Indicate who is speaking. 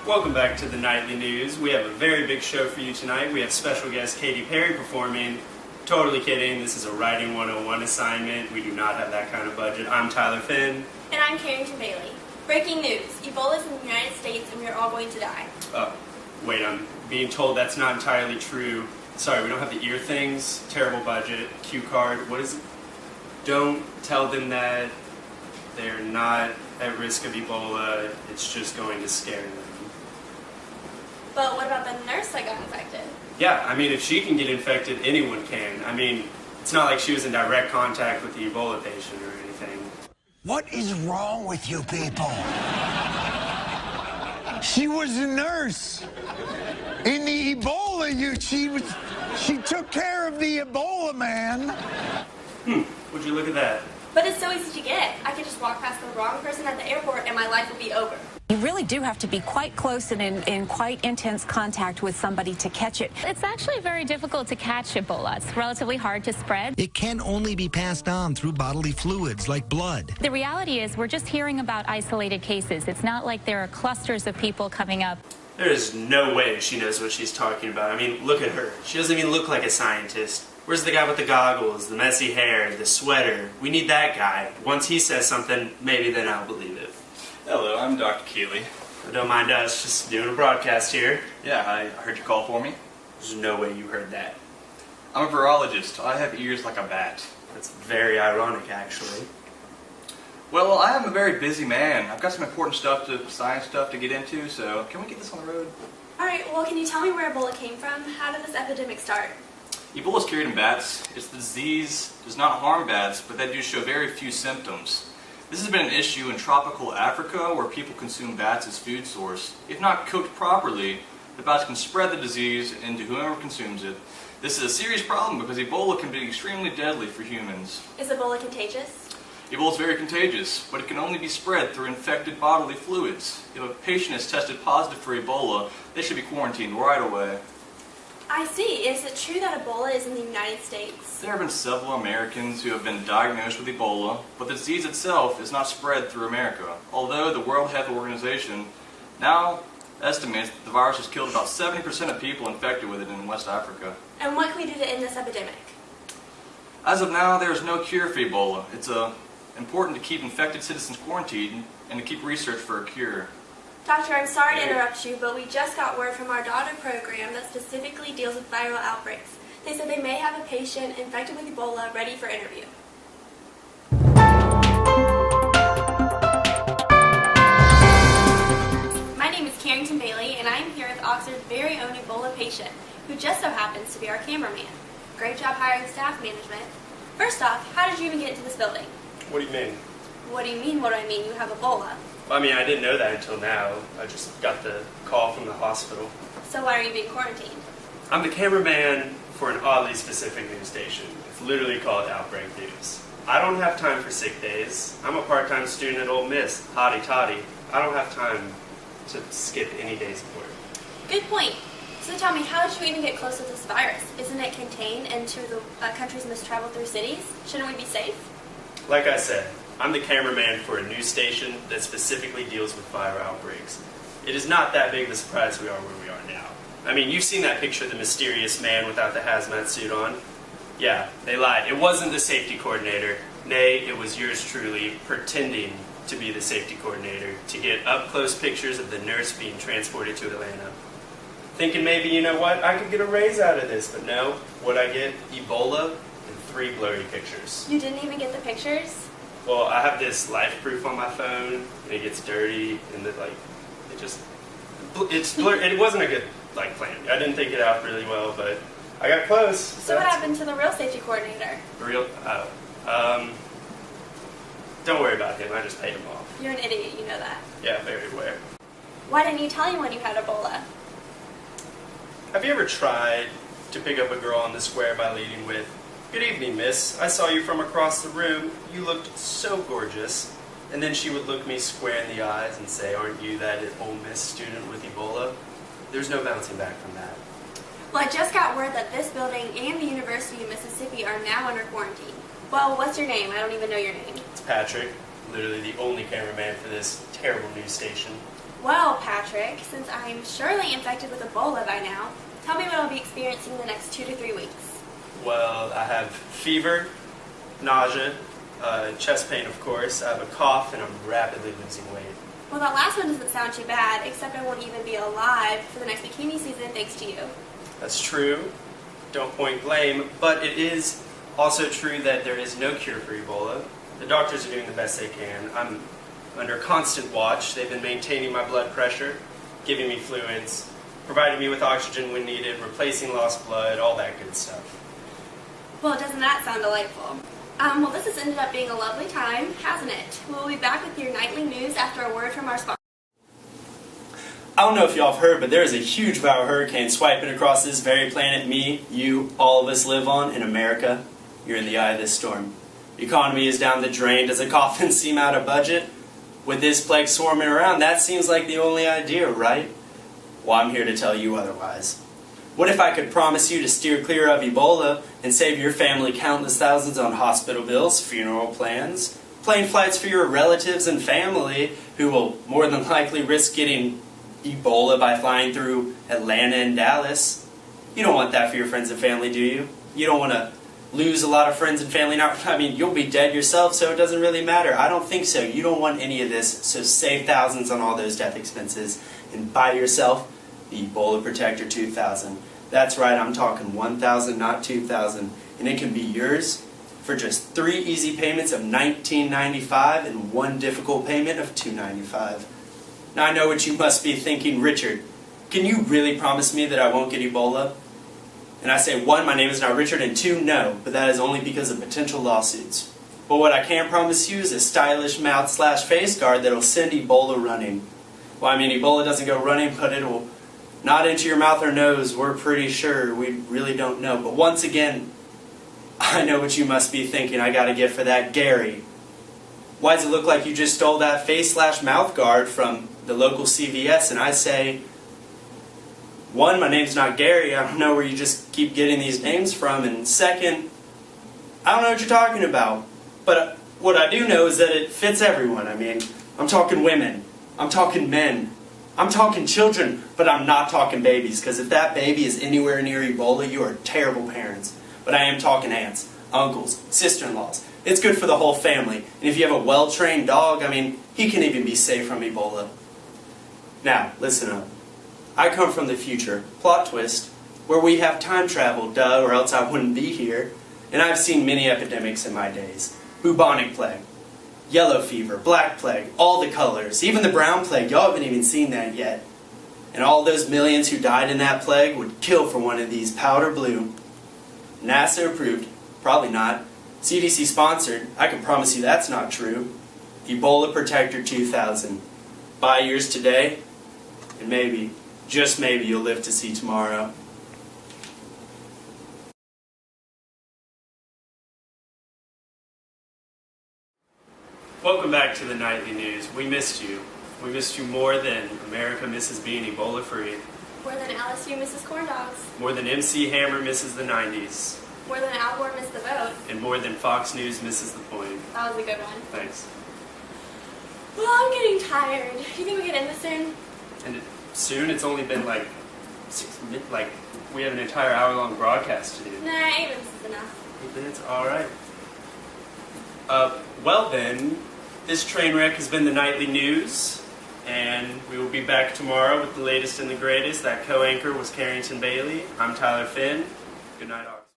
Speaker 1: Welcome back to the Nightly News. We have a very big show for you tonight. We have special guest Katy Perry performing. Totally kidding. This is a Writing 101 assignment. We do not have that kind of budget. I'm Tyler Finn.
Speaker 2: And I'm Carrington Bailey. Breaking news. Ebola is in the United States and we are all going to die.
Speaker 1: Oh, wait, I'm being told that's not entirely true. Sorry, we don't have the ear things. Terrible budget. Cue card. What is it? Don't tell them that they're not at risk of Ebola. It's just going to scare them.
Speaker 2: But what about the nurse that got infected?
Speaker 1: Yeah, I mean, if she can get infected, anyone can. I mean, it's not like she was in direct contact with the Ebola patient or anything.
Speaker 3: What is wrong with you people? She was a nurse. In the Ebola, she took care of the Ebola man.
Speaker 1: Would you look at that?
Speaker 2: But it's so easy to get. I could just walk past the wrong person at the airport and my life would be over.
Speaker 4: You really do have to be quite close and in quite intense contact with somebody to catch it.
Speaker 5: It's actually very difficult to catch Ebola. It's relatively hard to spread.
Speaker 6: It can only be passed on through bodily fluids like blood.
Speaker 5: The reality is we're just hearing about isolated cases. It's not like there are clusters of people coming up.
Speaker 1: There is no way she knows what she's talking about. I mean, look at her. She doesn't even look like a scientist. Where's the guy with the goggles, the messy hair, the sweater? We need that guy. Once he says something, maybe then I'll believe it.
Speaker 7: Hello, I'm Dr. Keeley.
Speaker 1: Don't mind us, just doing a broadcast here.
Speaker 7: Yeah, I heard you call for me.
Speaker 1: There's no way you heard that.
Speaker 7: I'm a virologist. I have ears like a bat.
Speaker 1: That's very ironic, actually.
Speaker 7: Well, I am a very busy man. I've got some important science stuff to get into, so can we get this on the road?
Speaker 2: Alright, well, can you tell me where Ebola came from? How did this epidemic start?
Speaker 7: Ebola is carried in bats. Its disease does not harm bats, but they do show very few symptoms. This has been an issue in tropical Africa where people consume bats as food source. If not cooked properly, the bats can spread the disease into whoever consumes it. This is a serious problem because Ebola can be extremely deadly for humans.
Speaker 2: Is Ebola contagious?
Speaker 7: Ebola is very contagious, but it can only be spread through infected bodily fluids. If a patient is tested positive for Ebola, they should be quarantined right away.
Speaker 2: I see. Is it true that Ebola is in the United States?
Speaker 7: There have been several Americans who have been diagnosed with Ebola, but the disease itself is not spread through America, although the World Health Organization now estimates that the virus has killed about 70% of people infected with it in West Africa.
Speaker 2: And what can we do to end this epidemic?
Speaker 7: As of now, there is no cure for Ebola. It's important to keep infected citizens quarantined and to keep research for a cure.
Speaker 2: Doctor, I'm sorry to interrupt you, but we just got word from our daughter program that specifically deals with viral outbreaks. They said they may have a patient infected with Ebola ready for interview. My name is Carrington Bailey, and I am here with Oxford's very own Ebola patient, who just so happens to be our cameraman. Great job hiring staff management. First off, how did you even get into this building?
Speaker 1: What do you mean?
Speaker 2: What do you mean, what do I mean? You have Ebola.
Speaker 1: I mean, I didn't know that until now. I just got the call from the hospital.
Speaker 2: So why are you being quarantined?
Speaker 1: I'm the cameraman for an oddly specific news station. It's literally called Outbreak News. I don't have time for sick days. I'm a part-time student at Ole Miss, hotty toddy. I don't have time to skip any days of work.
Speaker 2: Good point. So tell me, how did you even get close to this virus? Isn't it contained into the countries must travel through cities? Shouldn't we be safe?
Speaker 1: Like I said, I'm the cameraman for a news station that specifically deals with viral outbreaks. It is not that big of a surprise we are where we are now. I mean, you've seen that picture of the mysterious man without the hazmat suit on. Yeah, they lied. It wasn't the safety coordinator. Nay, it was yours truly, pretending to be the safety coordinator to get up-close pictures of the nurse being transported to Atlanta. Thinking maybe, you know what, I could get a raise out of this, but no. What'd I get? Ebola and 3 blurry pictures.
Speaker 2: You didn't even get the pictures?
Speaker 1: Well, I have this life proof on my phone, and it gets dirty, and it's blurry. It wasn't a good plan. I didn't think it out really well, but I got close.
Speaker 2: So what happened to the real safety coordinator?
Speaker 1: Don't worry about him. I just paid him off.
Speaker 2: You're an idiot, you know that.
Speaker 1: Yeah, very aware.
Speaker 2: Why didn't you tell anyone you had Ebola?
Speaker 1: Have you ever tried to pick up a girl on the square by leading with, "Good evening, miss. I saw you from across the room. You looked so gorgeous." And then she would look me square in the eyes and say, "Aren't you that Ole Miss student with Ebola?" There's no bouncing back from that.
Speaker 2: Well, I just got word that this building and the University of Mississippi are now under quarantine. Well, what's your name? I don't even know your name.
Speaker 1: It's Patrick, literally the only cameraman for this terrible news station.
Speaker 2: Well, Patrick, since I'm surely infected with Ebola by now, tell me what I'll be experiencing in the next 2 to 3 weeks.
Speaker 1: Well, I have fever, nausea, chest pain, of course. I have a cough, and I'm rapidly losing weight.
Speaker 2: Well, that last one doesn't sound too bad, except I won't even be alive for the next bikini season thanks to you.
Speaker 1: That's true. Don't point blame, but it is also true that there is no cure for Ebola. The doctors are doing the best they can. I'm under constant watch. They've been maintaining my blood pressure, giving me fluids, providing me with oxygen when needed, replacing lost blood, all that good stuff.
Speaker 2: Well, doesn't that sound delightful? Well, this has ended up being a lovely time, hasn't it? We'll be back with your nightly news after a word from our sponsor.
Speaker 1: I don't know if y'all have heard, but there is a huge viral hurricane swiping across this very planet me, you, all of us live on in America. You're in the eye of this storm. The economy is down the drain. Does a coffin seem out of budget? With this plague swarming around, that seems like the only idea, right? Well, I'm here to tell you otherwise. What if I could promise you to steer clear of Ebola and save your family countless thousands on hospital bills, funeral plans, plane flights for your relatives and family who will more than likely risk getting Ebola by flying through Atlanta and Dallas? You don't want that for your friends and family, do you? You don't want to lose a lot of friends and family. You'll be dead yourself, so it doesn't really matter. I don't think so. You don't want any of this, so save thousands on all those death expenses and buy yourself the Ebola Protector 2000. That's right, I'm talking 1,000, not 2,000, and it can be yours for just 3 easy payments of $19.95 and 1 difficult payment of $2.95. Now I know what you must be thinking, Richard, can you really promise me that I won't get Ebola? And I say, 1, my name is not Richard, and 2, no, but that is only because of potential lawsuits. But what I can promise you is a stylish mouth/face guard that'll send Ebola running. Well, Ebola doesn't go running, but it'll not into your mouth or nose, we're pretty sure. We really don't know. But once again, I know what you must be thinking. I got a gift for that, Gary. Why does it look like you just stole that face/mouth guard from the local CVS? And I say, 1, my name's not Gary. I don't know where you just keep getting these names from. And 2nd, I don't know what you're talking about. But what I do know is that it fits everyone. I'm talking women. I'm talking men. I'm talking children, but I'm not talking babies, because if that baby is anywhere near Ebola, you are terrible parents. But I am talking aunts, uncles, sister-in-laws. It's good for the whole family. And if you have a well-trained dog, he can even be safe from Ebola. Now, listen up. I come from the future, plot twist, where we have time travel, duh, or else I wouldn't be here. And I've seen many epidemics in my days. Bubonic plague, yellow fever, black plague, all the colors, even the brown plague. Y'all haven't even seen that yet. And all those millions who died in that plague would kill for one of these powder blue. NASA approved, probably not. CDC sponsored, I can promise you that's not true. Ebola Protector 2000. Buy yours today, and maybe, just maybe, you'll live to see tomorrow. Welcome back to the Nightly News. We missed you. We missed you more than America misses being Ebola free.
Speaker 2: More than LSU misses corn dogs.
Speaker 1: More than MC Hammer misses the 90s.
Speaker 2: More than Al Gore missed the vote.
Speaker 1: And more than Fox News misses the point.
Speaker 2: That was a good one.
Speaker 1: Thanks.
Speaker 2: Well, I'm getting tired. Do you think we can end this soon?
Speaker 1: And soon? It's only been we have an entire hour-long broadcast to do.
Speaker 2: Nah, 8 minutes is enough.
Speaker 1: 8 minutes? Alright. Well then, this train wreck has been the Nightly News, and we will be back tomorrow with the latest and the greatest. That co-anchor was Carrington Bailey. I'm Tyler Finn. Good night, all.